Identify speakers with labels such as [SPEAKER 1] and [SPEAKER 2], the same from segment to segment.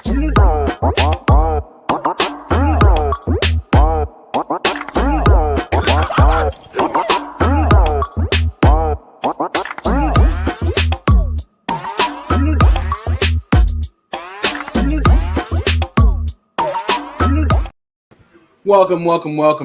[SPEAKER 1] Welcome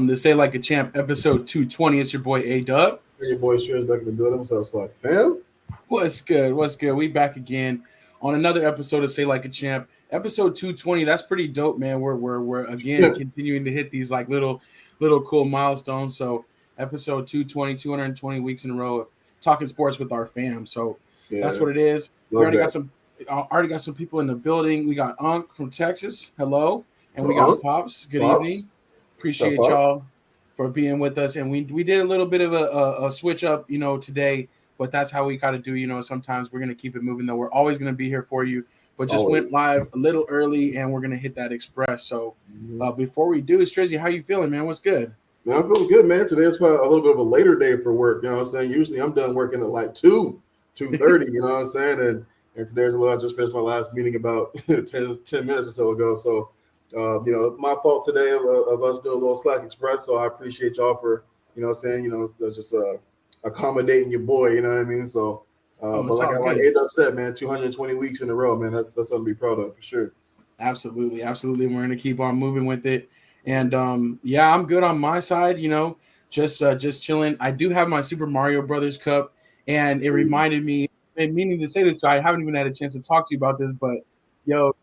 [SPEAKER 1] to Say Like a Champ, episode 220. It's your boy A-Dub.
[SPEAKER 2] Your boy Strange back in the building. What's up, SLAC fam?
[SPEAKER 1] What's good? We back again on another episode of Say Like a Champ, episode 220. That's pretty dope, man. We're again continuing to hit these like little cool milestones. So episode 220, 220 weeks in a row of talking sports with our fam. So that's what it is. We already got some people in the building. We got Unc from Texas. Hello. And we got Pops. Good evening. Appreciate y'all for being with us. And we did a little bit of a switch up, today, but that's how we got to do, sometimes we're going to keep it moving, though. We're always going to be here for you, but just went live a little early and we're going to hit that express. So before we do, Strizzy, how you feeling, man? What's good?
[SPEAKER 2] Man, I'm feeling good, man. Today is probably a little bit of a later day for work. You know what I'm saying? Usually I'm done working at like 2:30, you know what I'm saying? And today's I just finished my last meeting about 10 minutes or so ago. So, my fault today of us doing a little SLAC Express. So I appreciate y'all for, just accommodating your boy, you know what I mean? So, but like A-Dub said, man, 220 weeks in a row, man, that's something to be proud of for sure.
[SPEAKER 1] Absolutely. We're going to keep on moving with it. And I'm good on my side, just chilling. I do have my Super Mario Brothers cup, and it reminded me, and meaning to say this, so I haven't even had a chance to talk to you about this, but your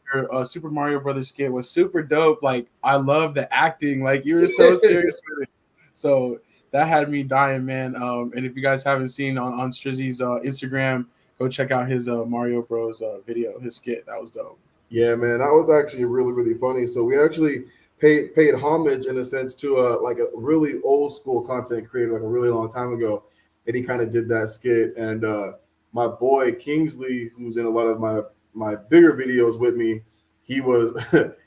[SPEAKER 1] Super Mario Brothers skit was super dope. Like, I love the acting. Like, you were so serious with it. So that had me dying, man. And if you guys haven't seen on Strizzy's Instagram, go check out his Mario Bros video, his skit. That was dope.
[SPEAKER 2] Yeah, man, that was actually really, really funny. So we actually paid homage in a sense to like a really old school content creator, like a really long time ago, and he kind of did that skit. And my boy Kingsley, who's in a lot of my bigger videos with me, he was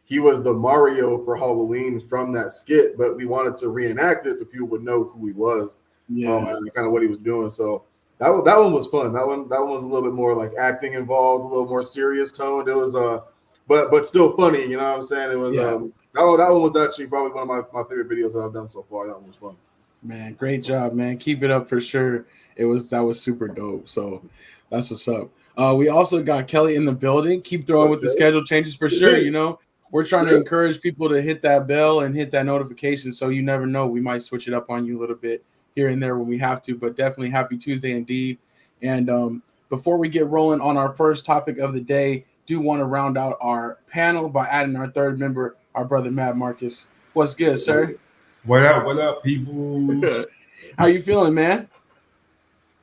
[SPEAKER 2] he was the Mario for Halloween from that skit, but we wanted to reenact it so people would know who he was, and kind of what he was doing. So that one was fun. That one was a little bit more like acting involved, a little more serious toned. It was but still funny. You know what I'm saying? It was that one was actually probably one of my favorite videos that I've done so far. That one was fun.
[SPEAKER 1] Man, great job, man. Keep it up for sure. That was super dope. So that's what's up. We also got Kelly in the building. Keep throwing with the schedule changes for sure. We're trying to encourage people to hit that bell and hit that notification. So you never know. We might switch it up on you a little bit here and there when we have to, but definitely happy Tuesday indeed. And before we get rolling on our first topic of the day, do want to round out our panel by adding our third member, our brother Matt Marcus. What's good, sir?
[SPEAKER 3] What up, people?
[SPEAKER 1] How you feeling, man?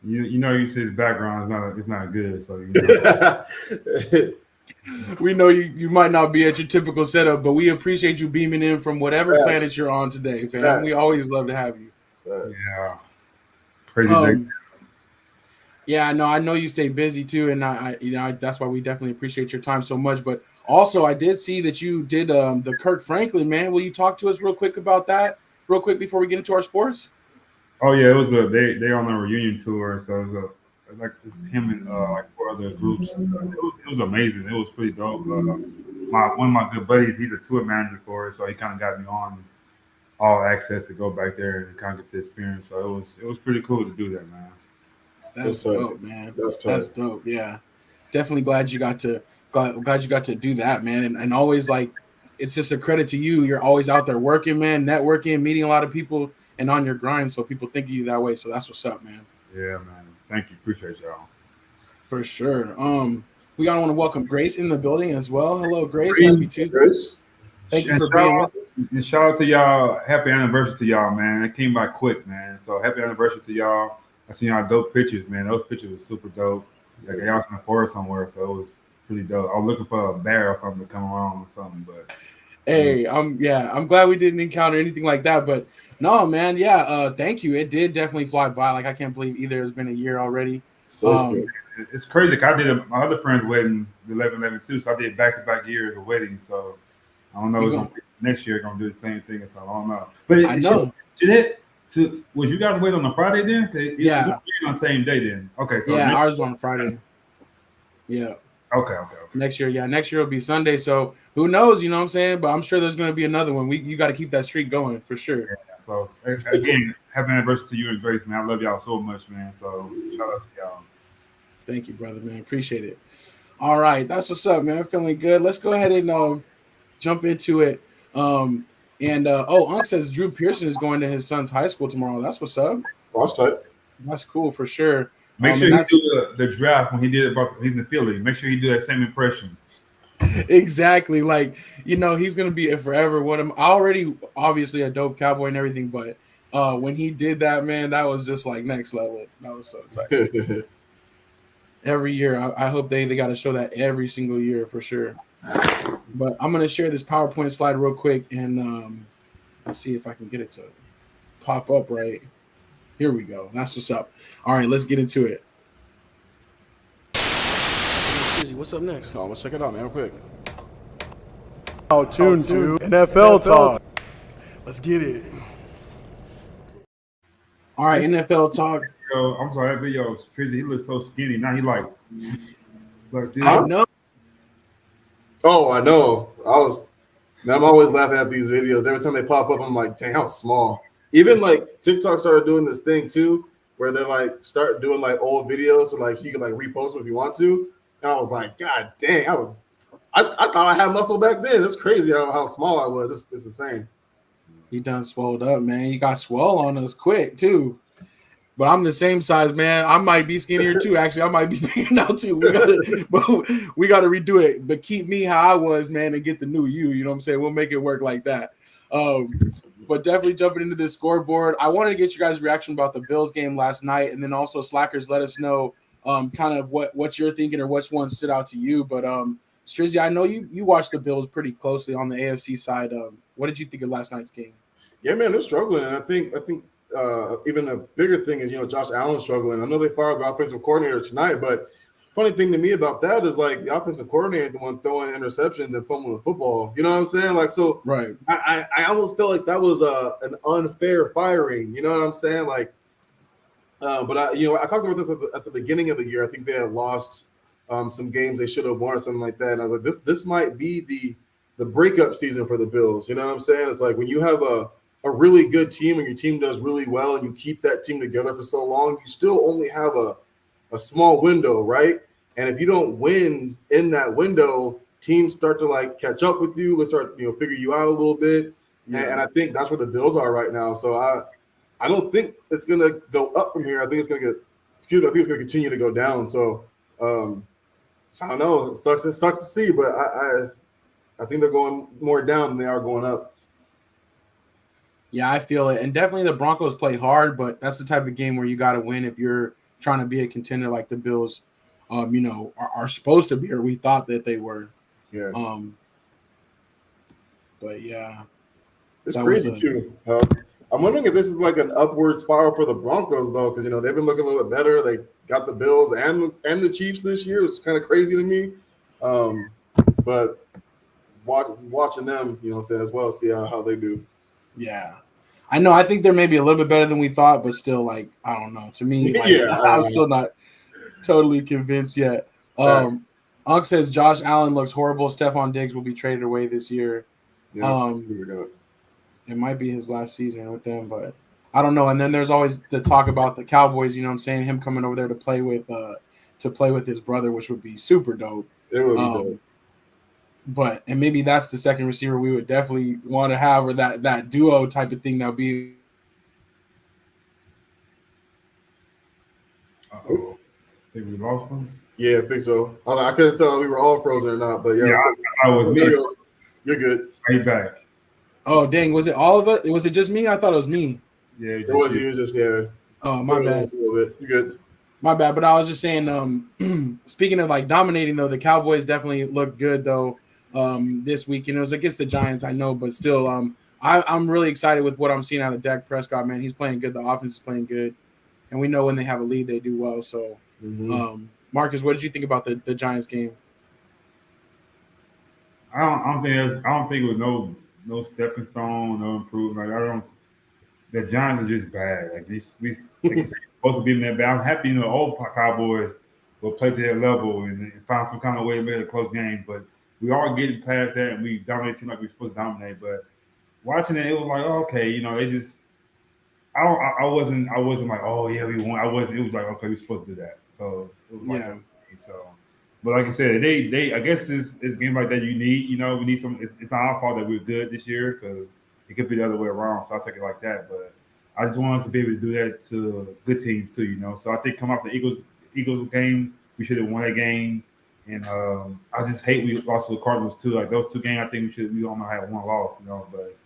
[SPEAKER 3] You see his background is not good, so
[SPEAKER 1] we know you might not be at your typical setup, but we appreciate you beaming in from whatever planet you're on today, fam. We always love to have you.
[SPEAKER 3] Yeah, crazy day.
[SPEAKER 1] Yeah, no, I know you stay busy too, and I that's why we definitely appreciate your time so much. But also, I did see that you did the Kirk Franklin, man. Will you talk to us real quick about that, real quick before we get into our sports?
[SPEAKER 3] Oh yeah, it was they on a reunion tour, so it was it's him and like 4 other groups. It was amazing. It was pretty dope. One of my good buddies, he's a tour manager for it, so he kind of got me on all access to go back there and kind of get the experience. So it was pretty cool to do that, man.
[SPEAKER 1] That's dope, man. That's dope. Yeah, definitely glad you got to do that, man. And always, like, it's just a credit to you. You're always out there working, man, networking, meeting a lot of people, and on your grind. So people think of you that way. So that's what's up, man.
[SPEAKER 3] Yeah, man. Thank you. Appreciate y'all.
[SPEAKER 1] For sure. We gotta want to welcome Grace in the building as well. Hello, Grace. Happy Tuesday. Thank you for being with us.
[SPEAKER 3] And shout out to y'all. Happy anniversary to y'all, man. It came by quick, man. So happy anniversary to y'all. I seen y'all dope pictures, man. Those pictures were super dope. Like y'all in the forest somewhere, so it was pretty dope. I was looking for a bear or something to come around or something, but
[SPEAKER 1] hey, I'm glad we didn't encounter anything like that. But no, man, thank you. It did definitely fly by. Like, I can't believe either it's been a year already.
[SPEAKER 3] It's crazy. I did my other friend's wedding 11/11 too, so I did back-to-back years of weddings. So I don't know. Next year gonna do the same thing, so I don't know. But
[SPEAKER 1] I know.
[SPEAKER 3] Was you guys wait on a Friday then?
[SPEAKER 1] Yeah,
[SPEAKER 3] on the same day then. Okay, so
[SPEAKER 1] ours was on Friday. Yeah.
[SPEAKER 3] Okay.
[SPEAKER 1] Next year, next year will be Sunday. So who knows? You know what I'm saying? But I'm sure there's going to be another one. You got to keep that streak going for sure.
[SPEAKER 3] Yeah, so again, happy anniversary to you and Grace, man. I love y'all so much, man. So shout out to y'all.
[SPEAKER 1] Thank you, brother, man. Appreciate it. All right, that's what's up, man. Feeling good. Let's go ahead and jump into it. Unc says Drew Pearson is going to his son's high school tomorrow. That's what's up.
[SPEAKER 2] Watch tight.
[SPEAKER 1] That's cool for sure.
[SPEAKER 3] Make sure he do the draft when he did it about he's in the Philly. Make sure he do that same impressions.
[SPEAKER 1] Exactly. Like, he's gonna be forever one of them. Already obviously a dope cowboy and everything, but when he did that, man, that was just like next level. That was so tight. Every year. I hope they got to show that every single year for sure. But I'm gonna share this PowerPoint slide real quick and let's see if I can get it to pop up right. Here we go. That's what's up. All right, let's get into it. What's up next?
[SPEAKER 2] Oh, let's check it out, man, real quick.
[SPEAKER 4] Tune to NFL Talk.
[SPEAKER 1] Let's get it. All right, NFL Talk.
[SPEAKER 3] Yo, I'm sorry, that video was crazy. He looks so skinny. Now he like this.
[SPEAKER 1] I know.
[SPEAKER 2] Oh, I know. I'm always laughing at these videos. Every time they pop up, I'm like, dang, how small. Even like TikTok started doing this thing too, where they like start doing like old videos, so like you can like repost them if you want to. And I was like, God dang, I thought I had muscle back then. It's crazy how small I was. It's insane.
[SPEAKER 1] He done swolled up, man. You got swole on us quick too. But I'm the same size, man. I might be skinnier too. Actually, I might be bigger now too. We gotta redo it. But keep me how I was, man, and get the new you. You know what I'm saying? We'll make it work like that. But definitely jumping into this scoreboard. I wanted to get you guys' reaction about the Bills game last night, and then also Slackers let us know kind of what you're thinking or which one stood out to you. But Strizzy, I know you watched the Bills pretty closely on the AFC side. What did you think of last night's game?
[SPEAKER 2] Yeah, man, they're struggling, and I think even a bigger thing is Josh Allen's struggling. I know they fired the offensive coordinator tonight, but funny thing to me about that is like the offensive coordinator, the one throwing interceptions and fumbling the football. You know what I'm saying? Like, so
[SPEAKER 1] right.
[SPEAKER 2] I almost felt like that was an unfair firing. You know what I'm saying? Like, but I talked about this at the beginning of the year. I think they had lost some games they should have won or something like that. And I was like, this might be the breakup season for the Bills. You know what I'm saying? It's like when you have a really good team and your team does really well and you keep that team together for so long, you still only have a small window, right? And if you don't win in that window, teams start to like catch up with you. Let's start, figure you out a little bit. Yeah. And I think that's where the Bills are right now. So I don't think it's going to go up from here. I think it's going to continue to go down. So I don't know. It sucks to see, but I think they're going more down than they are going up.
[SPEAKER 1] Yeah, I feel it. And definitely the Broncos play hard, but that's the type of game where you got to win if you're trying to be a contender like the Bills, are supposed to be, or we thought that they were.
[SPEAKER 2] Yeah.
[SPEAKER 1] But yeah.
[SPEAKER 2] It's crazy too. I'm wondering if this is like an upward spiral for the Broncos though, because they've been looking a little bit better. They got the Bills and the Chiefs this year. It's kind of crazy to me. But watching them, as well, see how they do.
[SPEAKER 1] Yeah, I know. I think they're maybe a little bit better than we thought, but still, like, I don't know. To me, like, I'm still not totally convinced yet. Unc says Josh Allen looks horrible. Stephon Diggs will be traded away this year.
[SPEAKER 2] Yeah,
[SPEAKER 1] it might be his last season with them, but I don't know. And then there's always the talk about the Cowboys. You know what I'm saying? Him coming over there to play with his brother, which would be super dope.
[SPEAKER 2] It would be dope.
[SPEAKER 1] But and maybe that's the second receiver we would definitely want to have, or that duo type of thing. That'll be.
[SPEAKER 3] Uh-oh. Think we lost them?
[SPEAKER 2] Yeah, I think so. I couldn't tell if we were all frozen or not, but yeah.
[SPEAKER 3] I was.
[SPEAKER 2] You're good.
[SPEAKER 3] Right back.
[SPEAKER 1] Oh dang! Was it all of it? Was it just me? I thought it was me.
[SPEAKER 3] Yeah,
[SPEAKER 2] it was you. Just
[SPEAKER 1] Oh my bad.
[SPEAKER 2] A little bit. You're good.
[SPEAKER 1] My bad. But I was just saying. Speaking of like dominating though, the Cowboys definitely looked good though. This week, it was against the Giants, I know, but still, I'm really excited with what I'm seeing out of Dak Prescott, man. He's playing good. The offense is playing good, and we know when they have a lead, they do well. So, Marcus, what did you think about the Giants game?
[SPEAKER 3] I don't think it was no stepping stone, no improvement. The Giants are just bad. Like we supposed to be in that bad. I'm happy, old Cowboys will play to their level and find some kind of way to make it a close game. But we are getting past that, and we dominate the team like we're supposed to dominate. But watching it, it was like, okay, they just. I wasn't like, oh yeah, we won. I wasn't. It was like, okay, we're supposed to do that. So it was like,
[SPEAKER 1] Yeah.
[SPEAKER 3] okay, so. But like I said, they I guess it's game like that you need. We need some. It's not our fault that we're good this year because it could be the other way around. So I'll take it like that. But I just want us to be able to do that to good teams too. So I think come off the Eagles game, we should have won that game. And I just hate we lost to the Cardinals too. Like those two games, I think we only had one loss. But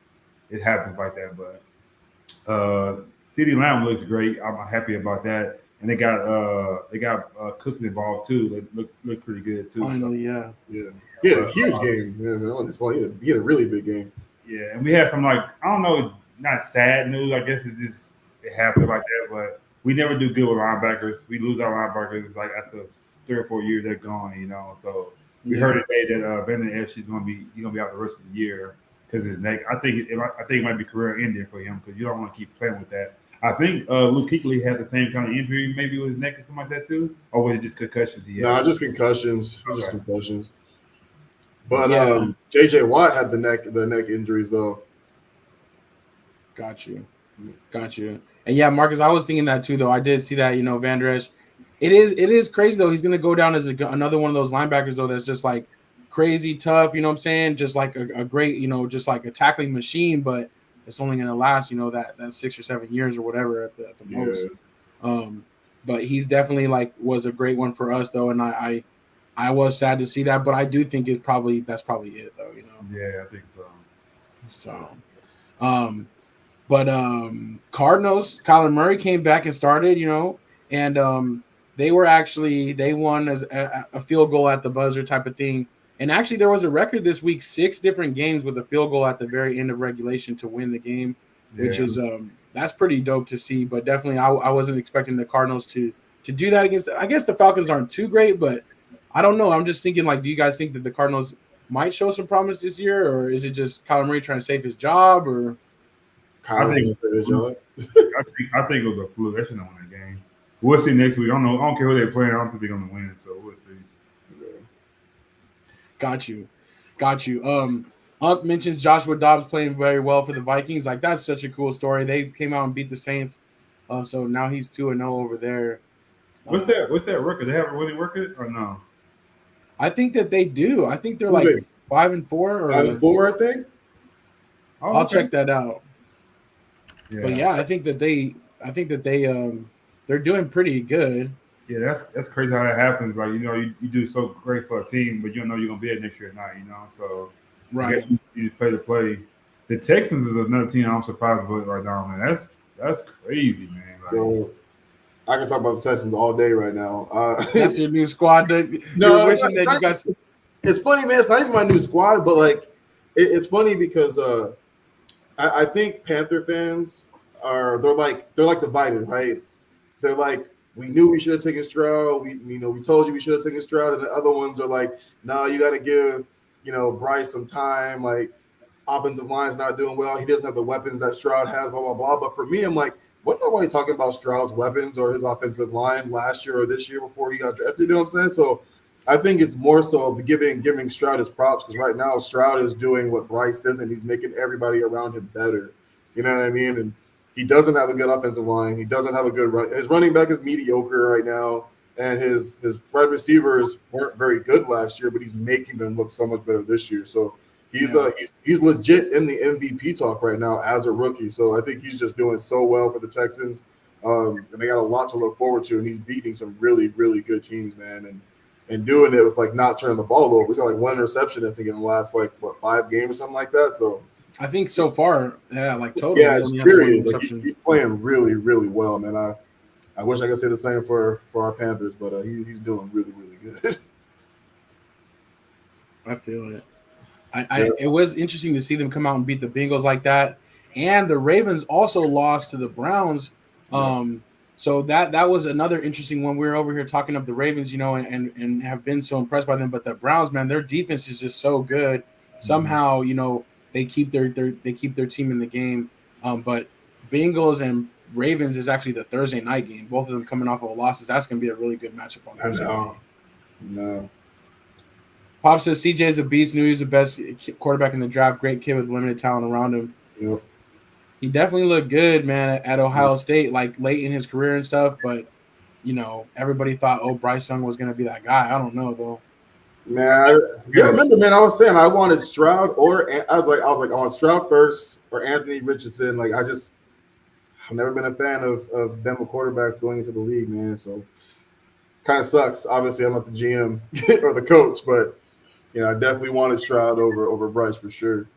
[SPEAKER 3] it happens like that. But CeeDee Lamb looks great. I'm happy about that. And they got Cooks involved too. They look pretty good too.
[SPEAKER 1] Finally,
[SPEAKER 3] so.
[SPEAKER 2] Yeah. He had a huge game. Yeah, this one, he had a really big game.
[SPEAKER 3] Yeah, and we had some I don't know, not sad news. I guess it happened like that. But we never do good with linebackers. We lose our linebackers after 3 or 4 years they're gone. So we heard today that Brandon Esch he's gonna be out the rest of the year because his neck. I think it might be career ending for him because you don't want to keep playing with that. I think Luke Kuechly had the same kind of injury, maybe with his neck or something like that too, or was it just concussions?
[SPEAKER 2] No, just concussions. Okay. Just concussions. But
[SPEAKER 1] yeah.
[SPEAKER 2] JJ Watt had the neck injuries though.
[SPEAKER 1] Got you. And yeah, Marcus, I was thinking that too though. I did see that, Van Der Esch. It is crazy though. He's gonna go down as another one of those linebackers though that's just like crazy tough. You know what I'm saying? Just like a great, just like a tackling machine, but it's only going to last, that 6 or 7 years or whatever at the most. But he's definitely was a great one for us though, and I was sad to see that, but I do think that's probably it though,
[SPEAKER 3] Yeah, I think so.
[SPEAKER 1] So, but Cardinals, Kyler Murray came back and started, and they won as a field goal at the buzzer type of thing. And actually, there was a record this week, 6 different games with a field goal at the very end of regulation to win the game, which is that's pretty dope to see. But definitely, I wasn't expecting the Cardinals to do that against. I guess the Falcons aren't too great, but I don't know. I'm just thinking, do you guys think that the Cardinals might show some promise this year, or is it just Kyler Murray trying to save his job? Or
[SPEAKER 2] I think it
[SPEAKER 3] was a fluke. They shouldn't have won that game. We'll see next week. I don't care who they're playing. I don't think they're going to win. So we'll see.
[SPEAKER 1] Got you. Unc mentions Joshua Dobbs playing very well for the Vikings. That's such a cool story. They came out and beat the Saints, so now he's 2-0 over there.
[SPEAKER 3] What's that record? They have a winning record or no?
[SPEAKER 1] I think that they do. I think they're 5-4 or
[SPEAKER 2] 5-4. I think.
[SPEAKER 3] Oh,
[SPEAKER 1] I'll check that out.
[SPEAKER 3] Yeah.
[SPEAKER 1] But yeah, I think that they're doing pretty good.
[SPEAKER 3] Yeah, that's crazy how that happens. You do so great for a team, but you don't know you're gonna be there next year or not. So
[SPEAKER 1] right,
[SPEAKER 3] you play to play. The Texans is another team I'm surprised with right now, man. That's crazy, man.
[SPEAKER 2] I can talk about the Texans all day right now.
[SPEAKER 1] That's your new squad.
[SPEAKER 2] It's funny, man. It's not even my new squad, but it's funny because I think Panther fans they're like divided, right? They're like, we knew we should have taken Stroud. We told you we should have taken Stroud, and the other ones are like, no, you got to give Bryce some time. Offensive line's not doing well. He doesn't have the weapons that Stroud has. Blah blah blah. But for me, I'm like, wasn't nobody talking about Stroud's weapons or his offensive line last year or this year before he got drafted? You know what I'm saying? So I think it's more so giving Stroud his props because right now Stroud is doing what Bryce isn't. He's making everybody around him better. You know what I mean? And he doesn't have a good offensive line. He doesn't have a good run. His running back is mediocre right now, and his wide receivers weren't very good last year, but he's making them look so much better this year. So he's legit in the MVP talk right now as a rookie. So I think he's just doing so well for the Texans, and they got a lot to look forward to. And he's beating some really, really good teams, man, and doing it with not turning the ball over. We got 1 interception, I think, in the last 5 games or something like that. So.
[SPEAKER 1] I think so far, total.
[SPEAKER 2] Yeah, it's period. He's playing really, really well, man. I wish I could say the same for our Panthers, but he's doing really, really good.
[SPEAKER 1] I feel it. It was interesting to see them come out and beat the Bengals like that, and the Ravens also lost to the Browns. So that was another interesting one. We were over here talking up the Ravens, and have been so impressed by them, but the Browns, man, their defense is just so good. Somehow, they keep their team in the game. But Bengals and Ravens is actually the Thursday night game. Both of them coming off of losses. That's going to be a really good matchup on Thursday.
[SPEAKER 2] No.
[SPEAKER 1] Pop says CJ is a beast. Knew he was the best quarterback in the draft. Great kid with limited talent around him.
[SPEAKER 2] Yep.
[SPEAKER 1] He definitely looked good, man, at Ohio State, like late in his career and stuff. But, everybody thought, Bryce Young was going to be that guy. I don't know, though.
[SPEAKER 2] Man, remember, man, I was saying I wanted Stroud I was like, I want Stroud first or Anthony Richardson. Like, I've never been a fan of Bama quarterbacks going into the league, man. So kind of sucks. Obviously, I'm not the GM or the coach, but I definitely wanted Stroud over Bryce for sure.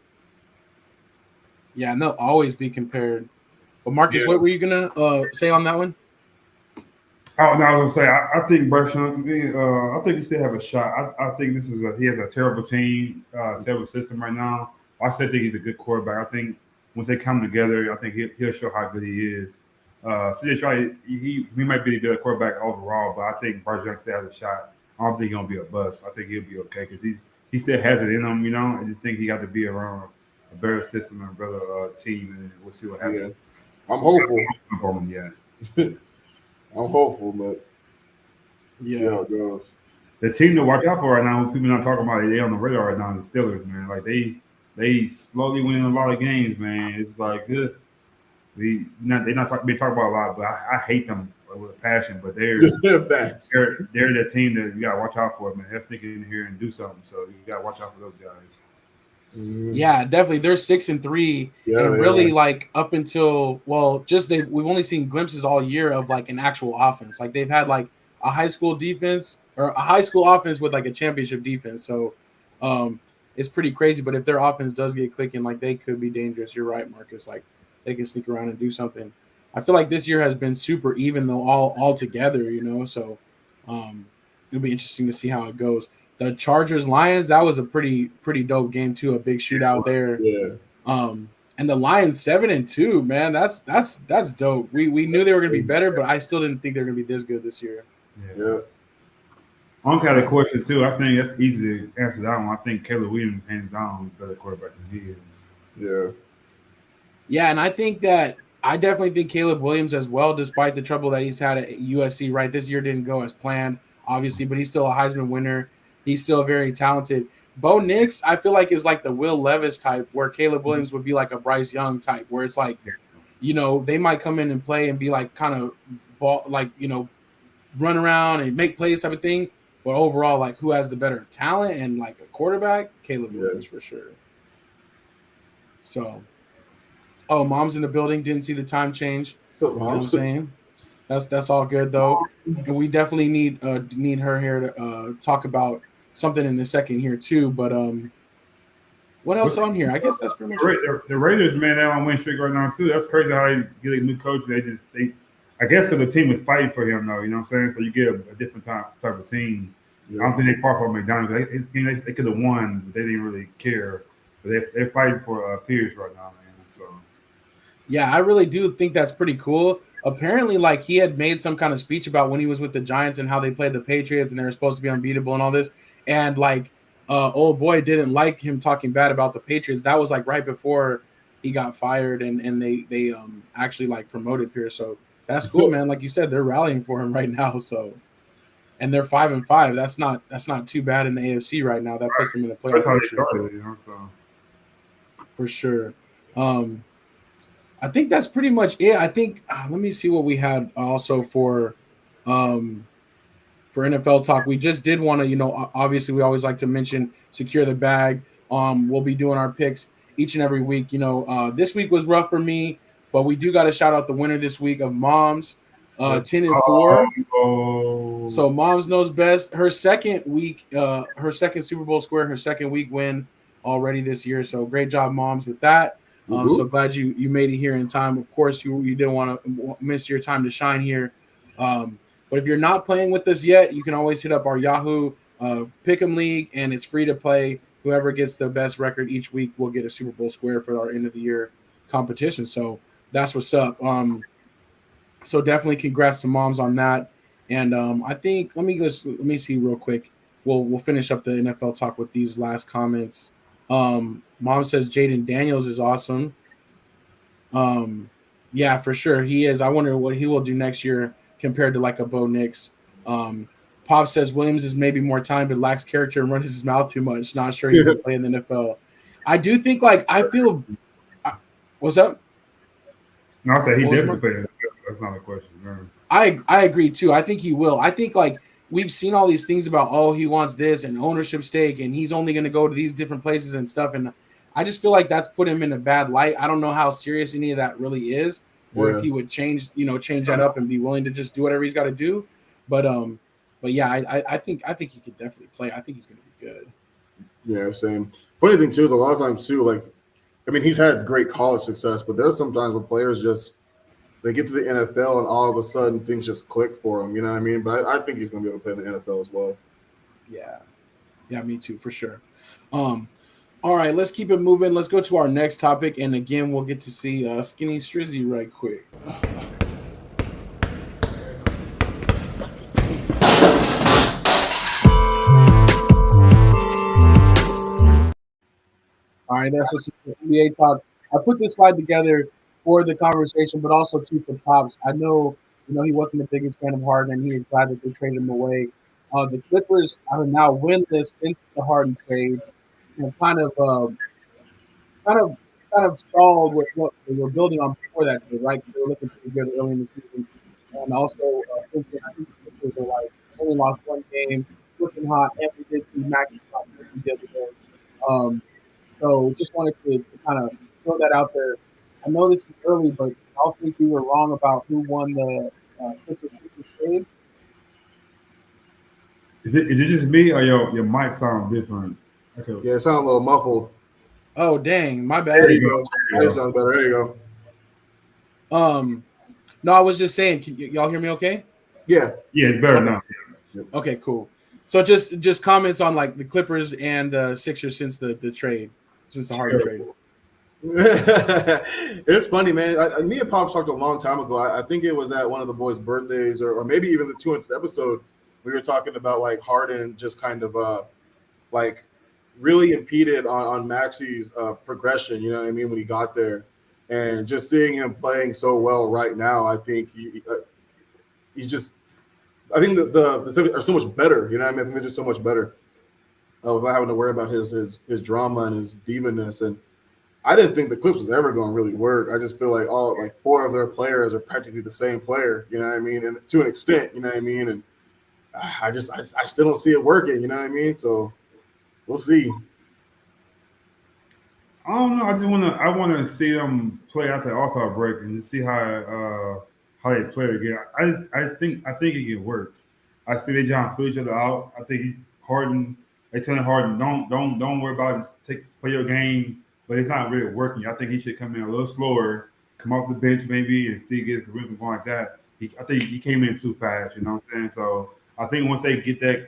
[SPEAKER 1] Yeah, and they'll always be compared. But Marcus, what were you gonna say on that one?
[SPEAKER 3] Oh no, I was gonna say I think Bryce Young. I think he still have a shot. I think he has a terrible team, terrible system right now. I still think he's a good quarterback. I think once they come together, I think he'll show how good he is. CJ Stroud, he might be a good quarterback overall, but I think Bryce Young still has a shot. I don't think he's gonna be a bust. I think he'll be okay because he still has it in him. I just think he got to be around a better system and a better team, and we'll see what happens.
[SPEAKER 2] Yeah. I'm hopeful. I'm hopeful, but see how it goes.
[SPEAKER 3] The team to watch out for right now, people not talking about it, they on the radar right now, the Steelers, man. Like they slowly winning a lot of games, man. It's like good. They're not talking about a lot, but I hate them with a passion. But they're the team that you gotta watch out for, man. They're sneaking in here and do something, so you gotta watch out for those guys.
[SPEAKER 1] Yeah, definitely. They're 6-3, and really like up until we've only seen glimpses all year of like an actual offense. Like they've had like a high school defense or a high school offense with like a championship defense. So it's pretty crazy. But if their offense does get clicking, like they could be dangerous. You're right, Marcus. Like they can sneak around and do something. I feel like this year has been super even though all together. So it'll be interesting to see how it goes. The Chargers-Lions, that was a pretty dope game too, a big shootout there.
[SPEAKER 2] Yeah.
[SPEAKER 1] And the Lions 7-2, man, that's dope. We knew they were gonna be better, but I still didn't think they were gonna be this good this year.
[SPEAKER 2] Yeah.
[SPEAKER 3] I got a question too. I think that's easy to answer that one. I think Caleb Williams hands down is a better quarterback than he is.
[SPEAKER 2] Yeah.
[SPEAKER 1] Yeah, and I definitely think Caleb Williams as well, despite the trouble that he's had at USC, right? This year didn't go as planned, obviously, but he's still a Heisman winner. He's still very talented. Bo Nix, I feel like, is like the Will Levis type, where Caleb Williams would be like a Bryce Young type, where it's like, they might come in and play and be like kind of run around and make plays type of thing. But overall, like who has the better talent and like a quarterback? Caleb Williams for sure. So, Mom's in the building. Didn't see the time change.
[SPEAKER 2] So,
[SPEAKER 1] you know what I'm saying? That's all good though, and we definitely need her here to talk about something in a second here too. But what else on here? I guess that's pretty much it.
[SPEAKER 3] The Raiders, man, they're on win streak right now too. That's crazy how they get a new coach. I guess because the team was fighting for him though. You know what I'm saying? So you get a different type of team. Yeah. I don't think they fought for McDonald's. They could have won, but they didn't really care. But they're fighting for Pierce right now, man. So.
[SPEAKER 1] Yeah, I really do think that's pretty cool. Apparently, like he had made some kind of speech about when he was with the Giants and how they played the Patriots and they were supposed to be unbeatable and all this. And like, old boy didn't like him talking bad about the Patriots. That was like right before he got fired and they actually like promoted Pierce. So that's cool, man. Like you said, they're rallying for him right now. So, and they're 5-5. That's not too bad in the AFC right now. That puts them in the playoff picture. For sure. I think that's pretty much it. I think let me see what we had also for NFL talk. We just did want to, obviously we always like to mention secure the bag. We'll be doing our picks each and every week. This week was rough for me, but we do got to shout out the winner this week of Moms, 10-4. So Moms knows best. Her second week, her second Super Bowl square, her second week win already this year. So great job, Moms, with that. So glad you made it here in time. Of course, you didn't want to miss your time to shine here. But if you're not playing with us yet, you can always hit up our Yahoo Pick'em League, and it's free to play. Whoever gets the best record each week will get a Super Bowl square for our end of the year competition. So that's what's up. So definitely congrats to Moms on that. And I think let me see real quick. We'll finish up the NFL talk with these last comments. Mom says Jaden Daniels is awesome. Yeah, for sure. He is. I wonder what he will do next year compared to like a Bo Nix. Um, Pop says Williams is maybe more time but lacks character and runs his mouth too much. Not sure he can play in the NFL. I do think like I feel. What's up?
[SPEAKER 3] No, I said he
[SPEAKER 1] What was
[SPEAKER 3] definitely
[SPEAKER 1] my?
[SPEAKER 3] played. That's not a question. Man.
[SPEAKER 1] I agree too. I think he will. I think like we've seen all these things about he wants this and ownership stake and he's only going to go to these different places and stuff, and I just feel like that's put him in a bad light. I don't know how serious any of that really is, or if
[SPEAKER 2] Yeah,
[SPEAKER 1] he would change that up and be willing to just do whatever he's got to do. But yeah, I think he could definitely play. I think he's going to be good.
[SPEAKER 2] yeah, same. Funny thing too is a lot of times too, like I mean, he's had great college success, but there's sometimes where players just they get to the NFL and all of a sudden things just click for him. You know what I mean? But I think he's going to be able to play in the NFL as well.
[SPEAKER 1] Yeah, yeah, me too for sure. Um, all right, let's keep it moving. Let's go to our next topic, and again, we'll get to see Skinny Strizzy right quick. All right, that's what's NBA talk. I put this slide together for the conversation, but also too for Pops. I know, he wasn't the biggest fan of Harden, and he was glad that they traded him away. The Clippers are now winless since the Harden trade, and kind of, kind of stalled with what they were building on before that trade, right? 'Cause they were looking pretty good early in the season, and also since then, I think the Clippers are like only lost one game, looking hot, and we did see Max the other day. Um, so just wanted to kind of throw that out there. I know this is early, but I don't think we were wrong about who won the Clippers trade.
[SPEAKER 3] Is it just me or your mic sound different? Okay.
[SPEAKER 2] Yeah, it sounds a little muffled.
[SPEAKER 1] Oh dang, my
[SPEAKER 2] There
[SPEAKER 1] bad.
[SPEAKER 2] you go.
[SPEAKER 3] There you
[SPEAKER 2] That
[SPEAKER 3] go.
[SPEAKER 2] sounds better. There you go.
[SPEAKER 1] No, I was just saying. Can y'all hear me? Okay.
[SPEAKER 2] Yeah.
[SPEAKER 3] Yeah, it's better
[SPEAKER 1] Okay.
[SPEAKER 3] now.
[SPEAKER 1] Okay. Cool. So just comments on like the Clippers and Sixers since the trade, since the Harden trade.
[SPEAKER 2] It's funny, man. Me and Pops talked a long time ago. I think it was at one of the boys' birthdays, or maybe even the 200th episode. We were talking about like Harden just kind of like really impeded on Maxi's progression. You know what I mean when he got there, and just seeing him playing so well right now, I think he's just. I think that the 70s are so much better. You know what I mean? I think they're just so much better without having to worry about his drama and his diva-ness. And I didn't think the Clips was ever going to really work. I just feel like all like four of their players are practically the same player. You know what I mean? And to an extent, you know what I mean? And I still don't see it working. You know what I mean? So we'll see.
[SPEAKER 3] I don't know. I wanna see them play out the All-Star break and just see how they play again. I think it can work. I think they trying to fill each other out. I think Harden. They telling Harden don't worry about it. Just play your game, but it's not really working. I think he should come in a little slower, come off the bench maybe, and see get some rhythm going like that. I think he came in too fast. You know what I'm saying? So I think once they get that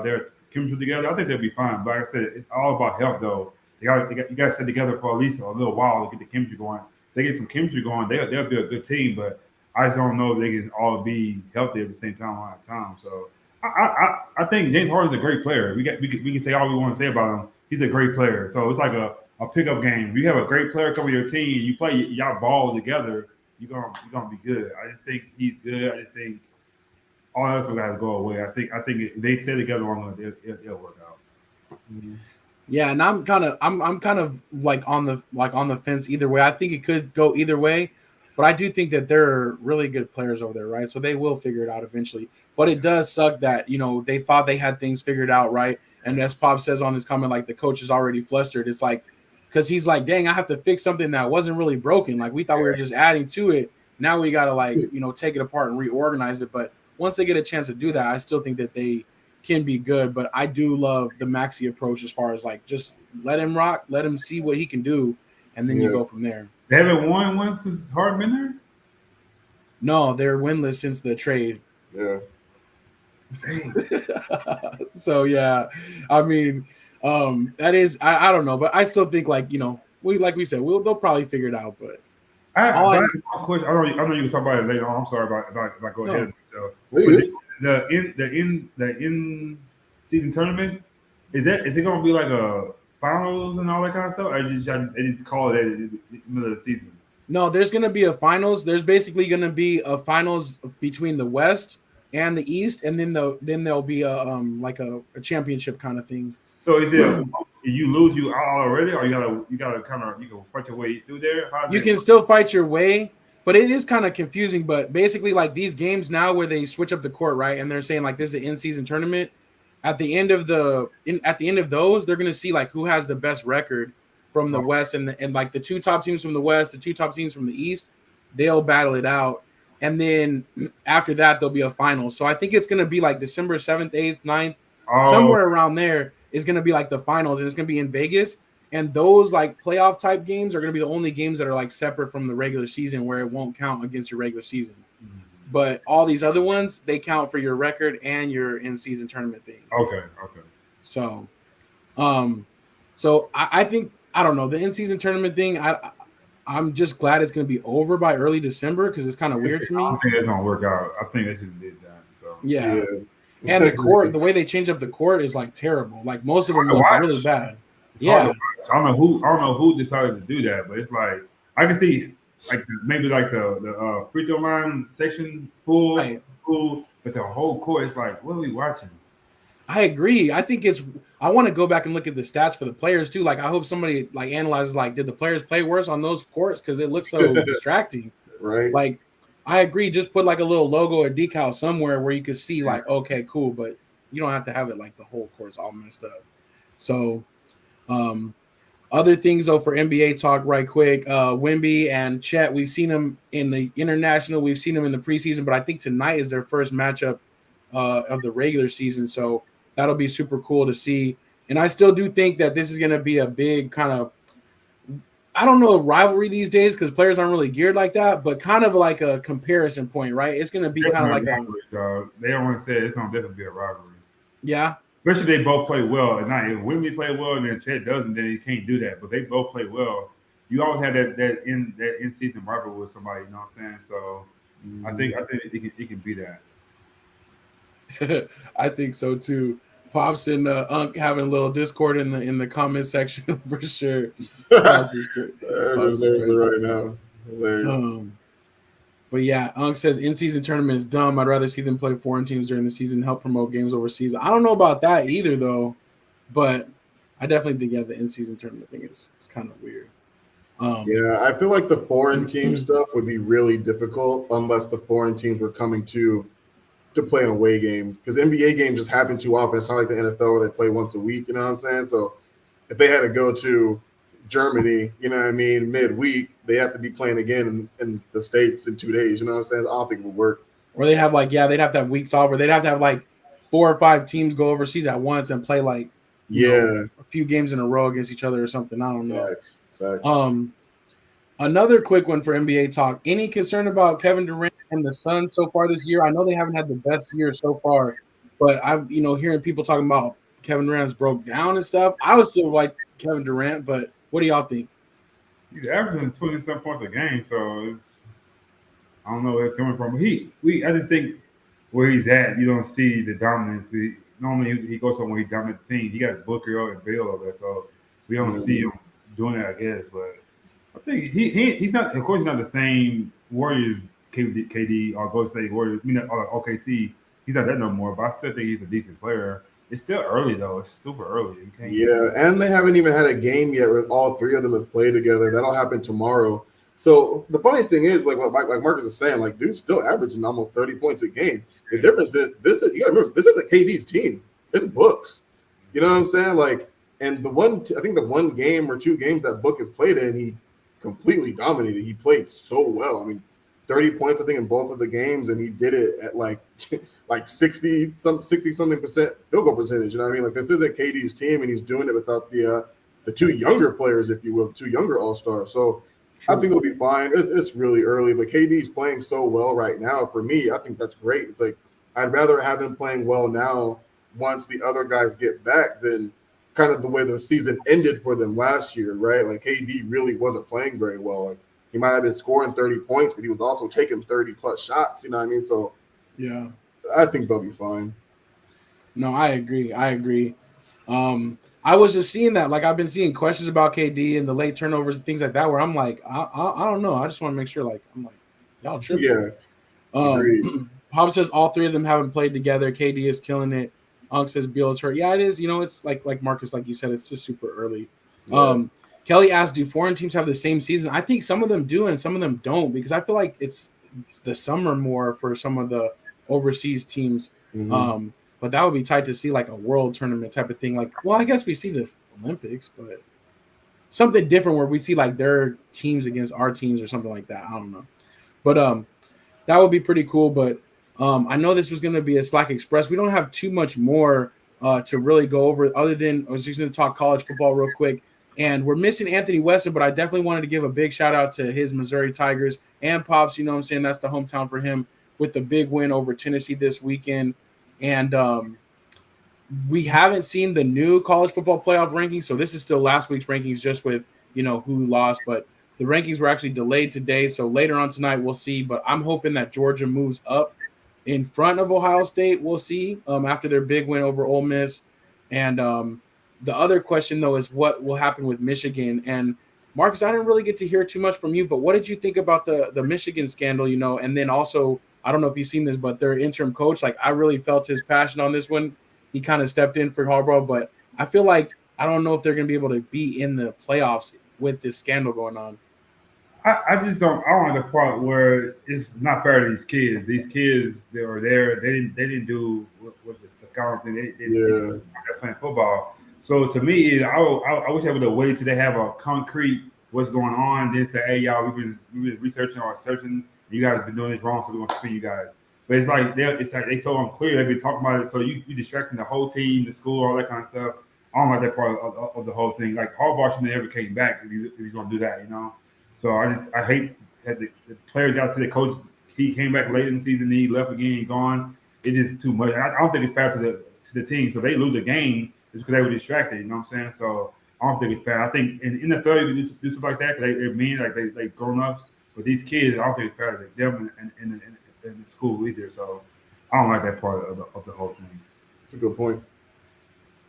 [SPEAKER 3] their chemistry together, I think they'll be fine. But like I said, it's all about health though. You got to stay together for at least a little while to get the chemistry going. They get some chemistry going, they'll be a good team. But I just don't know if they can all be healthy at the same time all the time. So I think James Harden's a great player. We can say all we want to say about him. He's a great player. So it's like a pickup game. If you have a great player come with your team, you play y'all ball together, you're gonna be good. I just think he's good. I just think all else will have to go away. I think if they stay together long enough, it'll work out.
[SPEAKER 1] Yeah, and I'm kind of like on the fence either way. I think it could go either way, but I do think that they're really good players over there, right? So they will figure it out eventually. But it does suck that they thought they had things figured out, right? And as Pop says on his comment, like the coach is already flustered. It's like because he's like, dang, I have to fix something that wasn't really broken. Like we thought we were just adding to it. Now we got to take it apart and reorganize it. But once they get a chance to do that, I still think that they can be good, but I do love the Maxi approach as far as like just let him rock, let him see what he can do, and then you go from there.
[SPEAKER 3] They haven't won once since Harden been there?
[SPEAKER 1] No, they're winless since the trade.
[SPEAKER 2] Yeah.
[SPEAKER 1] So yeah, I mean, that is I don't know, but I still think like we said they'll probably figure it out. But
[SPEAKER 3] I have one question. I know you can talk about it later on. I'm sorry about if I go ahead. So the in season tournament is it going to be like a finals and all that kind of stuff? Or they just call it at the middle of the season?
[SPEAKER 1] No, there's going to be a finals. There's basically going to be a finals between the West and the East, and then there'll be a like a championship kind of thing.
[SPEAKER 3] So is it you lose you out already, or you gotta kind of you can fight your way through there?
[SPEAKER 1] You can still fight your way, but it is kind of confusing. But basically, like these games now where they switch up the court, right, and they're saying like this is an in-season tournament. At the end of those, they're going to see like who has the best record from the West and like the two top teams from the West, the two top teams from the East, they'll battle it out. And then after that, there'll be a final. So I think it's going to be like December 7th, 8th, 9th, somewhere around there is going to be like the finals, and it's going to be in Vegas. And those like playoff type games are going to be the only games that are like separate from the regular season where it won't count against your regular season. But all these other ones, they count for your record and your in-season tournament thing.
[SPEAKER 3] Okay.
[SPEAKER 1] So, I think I don't know the in-season tournament thing. I'm just glad it's going to be over by early December because it's kind of weird to me.
[SPEAKER 3] I don't think it's gonna work out. I think they should have did that. So
[SPEAKER 1] yeah. And the court, the way they change up the court is like terrible. Like most of them look really bad.
[SPEAKER 3] It's hard to watch. I don't know who decided to do that, but it's like I can see like maybe like the free throw line section full, but the whole court is like, what are we watching?
[SPEAKER 1] I agree. I think I want to go back and look at the stats for the players too. Like I hope somebody like analyzes like did the players play worse on those courts because it looks so distracting.
[SPEAKER 2] Right.
[SPEAKER 1] Like I agree. Just put like a little logo or decal somewhere where you could see like, okay, cool, but you don't have to have it like the whole court's all messed up. So, other things though for NBA talk right quick. Wemby and Chet, we've seen them in the international. We've seen them in the preseason, but I think tonight is their first matchup of the regular season. So that'll be super cool to see. And I still do think that this is going to be a big kind of, I don't know, rivalry these days because players aren't really geared like that, but kind of like a comparison point, right? It's going to be kind of like
[SPEAKER 3] they don't want to say it's going to definitely be a rivalry.
[SPEAKER 1] Yeah.
[SPEAKER 3] Especially they both play well. And now if Wemby play well and then Chet doesn't, then he can't do that. But they both play well. You always have that in-season rivalry with somebody, you know what I'm saying? So I think it can be that.
[SPEAKER 1] I think so too. Pops and Unk having a little discord in the comment section for sure.
[SPEAKER 2] There's right now.
[SPEAKER 1] But yeah, Unk says in-season tournament is dumb. I'd rather see them play foreign teams during the season, help promote games overseas. I don't know about that either though, but I definitely think the in-season tournament thing is kind of weird.
[SPEAKER 2] Yeah, I feel like the foreign team stuff would be really difficult unless the foreign teams were coming to play an away game because NBA games just happen too often. It's not like the NFL where they play once a week, you know what I'm saying? So if they had to go to Germany, you know what I mean, midweek, they have to be playing again in the States in 2 days, you know what I'm saying? I don't think it would work.
[SPEAKER 1] Or they have they'd have to have weeks off, or they'd have to have like 4 or 5 teams go overseas at once and play like a few games in a row against each other or something. I don't know.
[SPEAKER 2] Facts.
[SPEAKER 1] Another quick one for NBA talk. Any concern about Kevin Durant and the Suns so far this year? I know they haven't had the best year so far, but I've hearing people talking about Kevin Durant's broke down and stuff. I would still like Kevin Durant, but what do y'all think?
[SPEAKER 3] He's averaging 20-some points a game, so I don't know where it's coming from. I just think where he's at, you don't see the dominance. Normally he goes somewhere he dominates the team. He got Booker and Bill over there, so we don't see him doing that, I guess, but I think he's not. Of course, he's not the same Warriors KD or Golden State Warriors. Or OKC. He's not that no more. But I still think he's a decent player. It's still early though. It's super early.
[SPEAKER 2] And they haven't even had a game yet where all 3 of them have played together. That'll happen tomorrow. So the funny thing is, like Marcus is saying, like dude's still averaging almost 30 points a game. The difference is you gotta remember this isn't KD's team. It's Book's. You know what I'm saying? Like, and I think the 1 game or 2 games that Book has played in, he completely dominated. He played so well. I mean, 30 points, I think, in both of the games, and he did it at like 60 something percent field goal percentage. You know what I mean? Like this isn't KD's team, and he's doing it without the 2 younger players, if you will, the 2 younger all-stars. So I think it'll be fine. It's really early, but KD's playing so well right now. For me, I think that's great. It's like I'd rather have him playing well now once the other guys get back than kind of the way the season ended for them last year, right? Like KD really wasn't playing very well. Like he might have been scoring 30 points, but he was also taking 30 plus shots. You know what I mean? So I think they'll be fine.
[SPEAKER 1] No, I agree. I was just seeing that. Like I've been seeing questions about KD and the late turnovers and things like that. Where I'm like, I don't know. I just want to make sure. Like I'm like, y'all tripping.
[SPEAKER 2] Yeah, agreed.
[SPEAKER 1] Pop says all three of them haven't played together. KD is killing it. Unk says Beal is hurt. Yeah, it is. You know, it's like Marcus, like you said, it's just super early.
[SPEAKER 2] Yeah.
[SPEAKER 1] Kelly asked, do foreign teams have the same season? I think some of them do and some of them don't, because I feel like it's the summer more for some of the overseas teams.
[SPEAKER 2] Mm-hmm.
[SPEAKER 1] But that would be tight to see like a world tournament type of thing. Like, well, I guess we see the Olympics, but something different where we see like their teams against our teams or something like that. I don't know. But that would be pretty cool. But I know this was going to be a SLAC Express. We don't have too much more to really go over other than I was just going to talk college football real quick. And we're missing Anthony Weston, but I definitely wanted to give a big shout out to his Missouri Tigers and Pops. You know what I'm saying? That's the hometown for him with the big win over Tennessee this weekend. And we haven't seen the new college football playoff rankings. So this is still last week's rankings just with, you know, who lost. But the rankings were actually delayed today. So later on tonight, we'll see. But I'm hoping that Georgia moves up in front of Ohio State. We'll see after their big win over Ole Miss. And the other question, though, is what will happen with Michigan. And Marcus, I didn't really get to hear too much from you, but what did you think about the Michigan scandal, you know? And then also, I don't know if you've seen this, but their interim coach, like I really felt his passion on this one. He kind of stepped in for Harbaugh, but I feel like I don't know if they're going to be able to be in the playoffs with this scandal going on.
[SPEAKER 3] I just don't. I don't like the part where it's not fair to these kids. These kids, they were there. They didn't do what the scouting thing. They they're playing football. So to me, I wish I would have waited till they have a concrete what's going on. Then say, hey y'all, we've been researching or searching. You guys have been doing this wrong, so we're gonna suspend you guys. But it's like they so unclear. They've been talking about it, so you distracting the whole team, the school, all that kind of stuff. I don't like that part of the whole thing. Like Harbaugh shouldn't have ever came back if he's gonna do that, you know. So I hate that the players got to see the coach. He came back late in the season, he left again, he gone. It's just too much. I don't think it's fair to the team. So they lose a game it's because they were distracted. You know what I'm saying? So I don't think it's fair. I think in NFL you can do stuff like that because they're mean, like they grown ups. But these kids, I don't think it's fair to them in the school either. So I don't like that part of the whole thing.
[SPEAKER 2] That's a good point.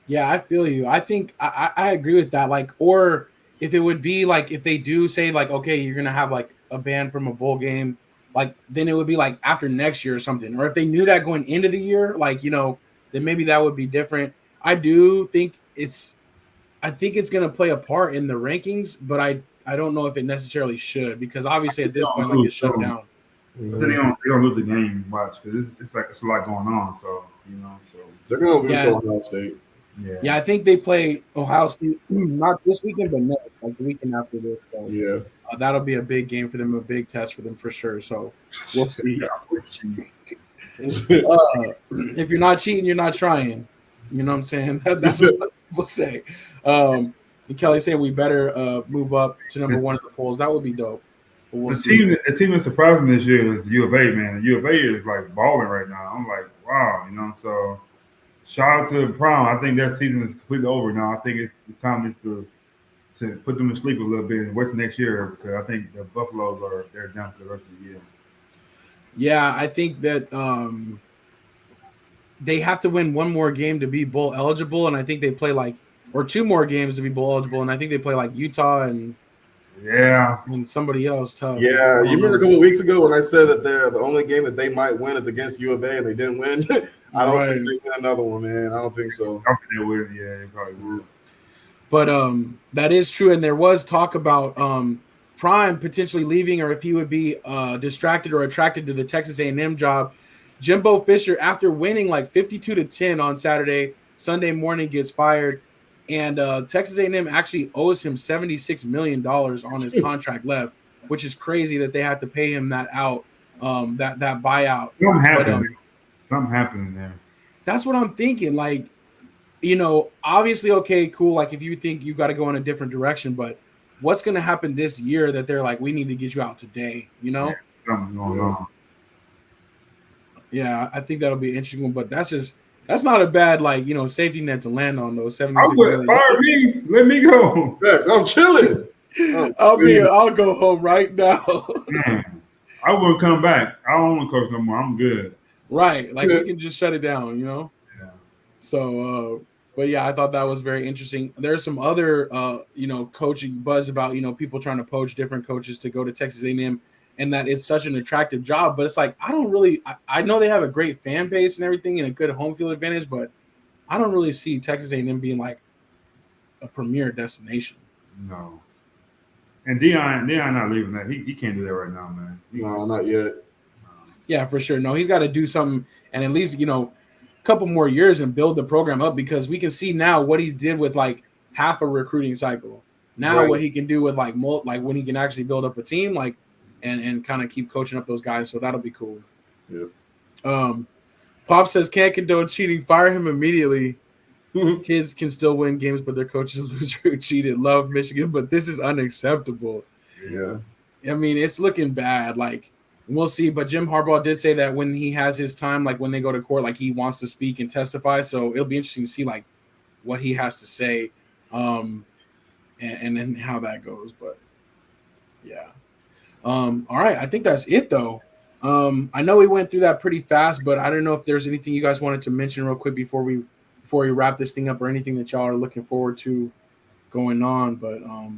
[SPEAKER 1] Yeah, I feel you. I think I agree with that. Like, or if it would be like if they do say like, okay, you're gonna have like a ban from a bowl game, like then it would be like after next year or something. Or if they knew that going into the year, like, you know, then maybe that would be different. I do think it's gonna play a part in the rankings, but I don't know if it necessarily should, because obviously at this point like it's shut down.
[SPEAKER 3] But then they don't lose the game much because it's like it's a lot going on. So you know, so
[SPEAKER 2] they're gonna lose to Ohio State.
[SPEAKER 1] Yeah, I think they play Ohio State not this weekend, but next, like the weekend after this. So
[SPEAKER 2] yeah,
[SPEAKER 1] that'll be a big game for them, a big test for them for sure. So we'll see. If you're not cheating, you're not trying. You know what I'm saying? That's what people say. And Kelly said we better move up to number one in the polls. That would be dope. But we'll see.
[SPEAKER 3] The team that surprised me this year is U of A, man. U of A is like balling right now. I'm like, wow, you know. So shout out to Prom. I think that season is completely over now. I think it's time just to put them to sleep a little bit and wait till next year, because I think the Buffaloes they're done for the rest of the year.
[SPEAKER 1] Yeah, I think that they have to win one more game to be bowl eligible, and I think they play like or two more games to be bowl eligible, and I think they play like Utah and somebody else tough.
[SPEAKER 2] Yeah, you remember a couple of weeks ago when I said that the only game that they might win is against U of A and they didn't win? I don't think they win another one, man. I don't think so.
[SPEAKER 3] I think they would. Yeah, they probably would.
[SPEAKER 1] But that is true, and there was talk about Prime potentially leaving, or if he would be distracted or attracted to the Texas A&M job. Jimbo Fisher, after winning like 52-10 on Sunday morning gets fired, and Texas A&M actually owes him $76 million on his contract left, which is crazy that they had to pay him that out, that buyout.
[SPEAKER 3] Something happened there.
[SPEAKER 1] That's what I'm thinking. Like, you know, obviously, okay, cool. Like, if you think you got to go in a different direction, but what's going to happen this year that they're like, we need to get you out today, you know?
[SPEAKER 3] Yeah, something's going on.
[SPEAKER 1] Yeah, I think that'll be an interesting one, but that's not a bad, like, you know, safety net to land on those 76 million.
[SPEAKER 3] Fire me, let me go.
[SPEAKER 2] Yes, I'm chilling.
[SPEAKER 1] I'll go home right now.
[SPEAKER 3] Man, I wouldn't come back. I don't want to coach no more. I'm good.
[SPEAKER 1] Right, like we can just shut it down, you know.
[SPEAKER 3] Yeah.
[SPEAKER 1] So But yeah, I thought that was very interesting. There's some other, coaching buzz about, people trying to poach different coaches to go to Texas A&M, and that it's such an attractive job. But it's like, I know they have a great fan base and everything and a good home field advantage, but I don't really see Texas A&M being like a premier destination.
[SPEAKER 3] No. And Deion not leaving that. He can't do that right now, man.
[SPEAKER 2] No, not yet.
[SPEAKER 1] Yeah, for sure. No, he's got to do something and at least, couple more years and build the program up, because we can see now what he did with like half a recruiting cycle. Now
[SPEAKER 2] Right.
[SPEAKER 1] what he can do with like when he can actually build up a team, like and kind of keep coaching up those guys. So that'll be cool.
[SPEAKER 2] Yeah.
[SPEAKER 1] Pop says can't condone cheating. Fire him immediately. Kids can still win games, but their coaches lose who cheated. Love Michigan, but this is unacceptable.
[SPEAKER 2] Yeah.
[SPEAKER 1] I mean, it's looking bad. Like, we'll see. But Jim Harbaugh did say that when he has his time, like when they go to court, like he wants to speak and testify. So it'll be interesting to see like what he has to say, and then how that goes. But yeah. All right. I think that's it though. I know we went through that pretty fast, but I don't know if there's anything you guys wanted to mention real quick before we wrap this thing up, or anything that y'all are looking forward to going on. But
[SPEAKER 3] I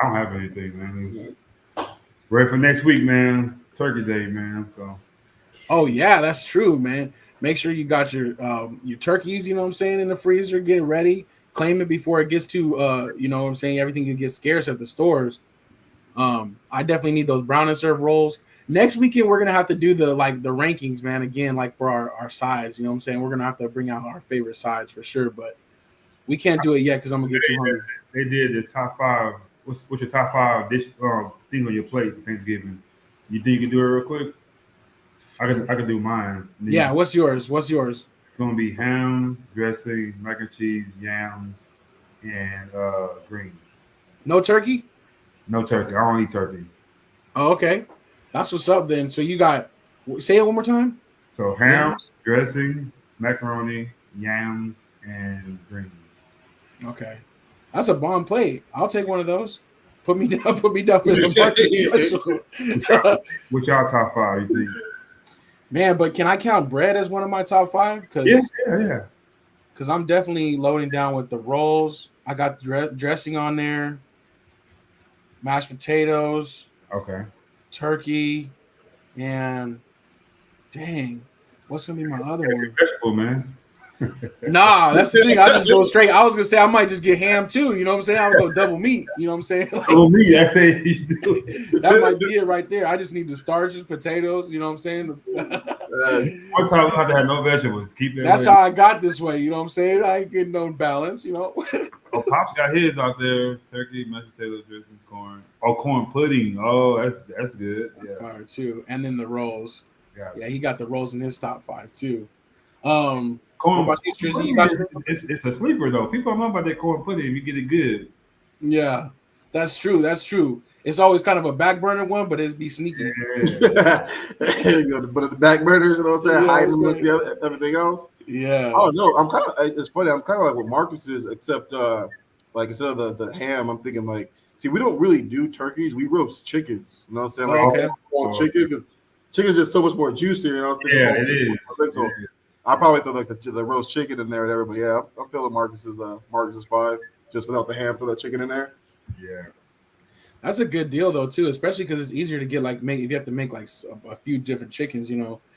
[SPEAKER 3] don't have anything, man. It's ready for next week, man. Turkey Day, man. So.
[SPEAKER 1] Oh yeah, that's true, man. Make sure you got your turkeys, in the freezer. Get it ready. Claim it before it gets to everything can get scarce at the stores. I definitely need those brown and serve rolls. Next weekend we're gonna have to do the rankings, man. Again, like for our sides, we're gonna have to bring out our favorite sides for sure, but we can't do it yet because I'm gonna get too hungry.
[SPEAKER 3] They did the top 5. What's your top 5 things on your plate for Thanksgiving? You think you can do it real quick? I can do mine.
[SPEAKER 1] Yeah, what's yours?
[SPEAKER 3] It's gonna be ham, dressing, mac and cheese, yams, and greens.
[SPEAKER 1] No turkey?
[SPEAKER 3] No turkey. I don't eat turkey.
[SPEAKER 1] Oh, okay. That's what's up then. So you got, say it one more time.
[SPEAKER 3] So ham, dressing, macaroni, yams, and greens.
[SPEAKER 1] Okay. That's a bomb plate. I'll take one of those. Put me down for the market.
[SPEAKER 3] What's y'all top 5, you think?
[SPEAKER 1] Man, but can I count bread as one of my top 5?
[SPEAKER 3] Yeah.
[SPEAKER 1] Because I'm definitely loading down with the rolls. I got the dressing on there. Mashed potatoes.
[SPEAKER 3] Okay.
[SPEAKER 1] Turkey. And dang, what's going to be my other one?
[SPEAKER 3] Vegetable, man.
[SPEAKER 1] Nah, that's the thing. I just go straight. I was gonna say I might just get ham too. You know what I'm saying? I would go double meat. You know what I'm saying?
[SPEAKER 3] Double meat. That's it. You do it.
[SPEAKER 1] That might be it right there. I just need the starches, potatoes. You know what I'm saying?
[SPEAKER 3] One time we have to have no vegetables. Keep it.
[SPEAKER 1] That's how I got this way. You know what I'm saying? I ain't getting no balance.
[SPEAKER 3] Oh, Pop's got his out there: turkey, mashed potatoes, dressing, corn. Oh, corn pudding. Oh, that's good. Yeah.
[SPEAKER 1] Fire too. And then the rolls.
[SPEAKER 3] Yeah,
[SPEAKER 1] he got the rolls in his top 5 too.
[SPEAKER 3] Corn pudding, it's a sleeper though. People don't know about that corn pudding. You get it good.
[SPEAKER 1] Yeah, that's true. It's always kind of a back burner one, but it'd be sneaky.
[SPEAKER 2] Yeah. But the back burners, you know what I'm saying? Hiding with everything else.
[SPEAKER 1] Yeah.
[SPEAKER 2] Oh no, it's funny. I'm kind of like what Marcus is, except like instead of the ham, I'm thinking like, see, we don't really do turkeys. We roast chickens. You know what I'm saying? Like
[SPEAKER 1] okay.
[SPEAKER 2] Chicken, because chicken's just so much more juicier. You know what I'm saying?
[SPEAKER 3] Yeah, it is.
[SPEAKER 2] So I probably throw like the roast chicken in there and everything. Yeah, I'm feeling Marcus's 5, just without the ham. Throw that chicken in there.
[SPEAKER 3] Yeah,
[SPEAKER 1] that's a good deal though too, especially because it's easier to get if you have to make like a few different chickens,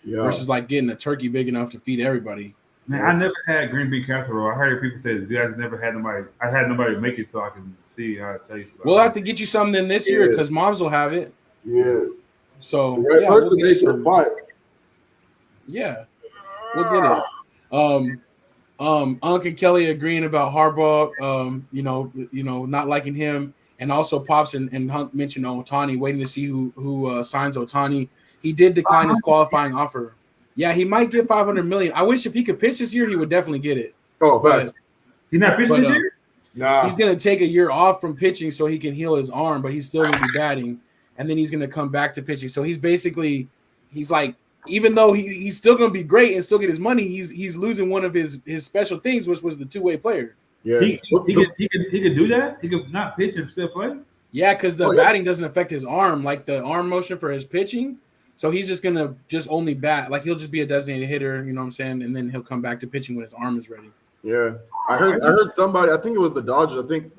[SPEAKER 1] versus like getting a turkey big enough to feed everybody.
[SPEAKER 3] Man, I never had green bean casserole. I heard people say you guys never had nobody. I had nobody make it so I can see how it tastes.
[SPEAKER 1] We'll have to get you something this year because moms will have it.
[SPEAKER 2] Yeah.
[SPEAKER 1] So
[SPEAKER 2] the right person makes it fire.
[SPEAKER 1] Yeah. We'll get it. Uncle Kelly agreeing about Harbaugh, not liking him, and also Pops and Hunk mentioned Ohtani, waiting to see who signs Ohtani. He did decline his qualifying offer. Yeah, he might get $500 million. I wish if he could pitch this year, he would definitely get it.
[SPEAKER 2] Oh, thanks.
[SPEAKER 3] He's not pitching this year?
[SPEAKER 2] Nah.
[SPEAKER 1] He's gonna take a year off from pitching so he can heal his arm, but he's still gonna be batting, and then he's gonna come back to pitching. So he's like. Even though he's still going to be great and still get his money, he's losing one of his special things, which was the two-way player.
[SPEAKER 2] Yeah,
[SPEAKER 3] he could do that. He could not pitch and still play.
[SPEAKER 1] Yeah, because the batting doesn't affect his arm, like the arm motion for his pitching. So he's just gonna only bat. Like he'll just be a designated hitter, you know what I'm saying? And then he'll come back to pitching when his arm is ready.
[SPEAKER 2] Yeah, I heard somebody. I think it was the Dodgers. I think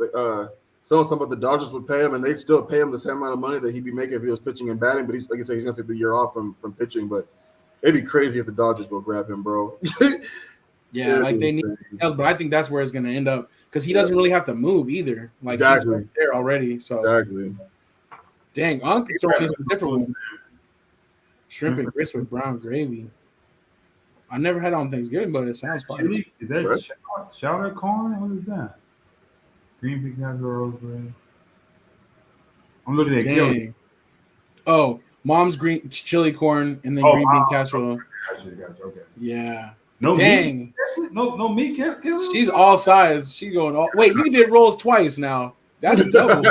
[SPEAKER 2] something about the Dodgers would pay him, and they'd still pay him the same amount of money that he'd be making if he was pitching and batting. But he's like I said, he's gonna take the year off from pitching. But it'd be crazy if the Dodgers go grab him, bro.
[SPEAKER 1] Yeah, like they need else, but I think that's where it's gonna end up because he doesn't really have to move either. Like he's right there already. So
[SPEAKER 2] exactly.
[SPEAKER 1] Dang, Uncle's throwing a different one. Shrimp and grits with brown gravy. I never had it on Thanksgiving, but it sounds fun.
[SPEAKER 3] Is that chowder corn? What is that? Green bean casserole, bread. I'm looking at Kelly.
[SPEAKER 1] Oh, mom's green chili corn and then green bean casserole.
[SPEAKER 3] Gotcha. Okay.
[SPEAKER 1] Yeah.
[SPEAKER 3] No
[SPEAKER 1] Dang.
[SPEAKER 3] Meat? No meat.
[SPEAKER 1] She's all sides. She's going all. Wait, you did rolls twice now. That's a double.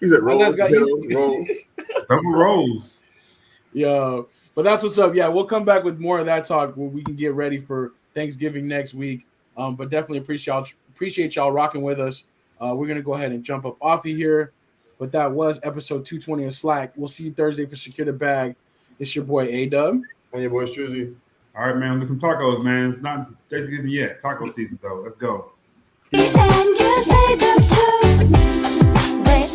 [SPEAKER 2] He's at rolls.
[SPEAKER 3] Double rolls.
[SPEAKER 1] Yeah. But that's what's up. Yeah, we'll come back with more of that talk where we can get ready for Thanksgiving next week. But definitely appreciate y'all rocking with us. We're gonna go ahead and jump up off of here. But that was episode 220 of SLAC. We'll see you Thursday for Secure the Bag. It's your boy A-Dub.
[SPEAKER 2] And your boy Strizzy.
[SPEAKER 3] All right, man. We'll get some tacos, man. It's not Thanksgiving yet. Taco season, though. Let's go.
[SPEAKER 5] And you say them too.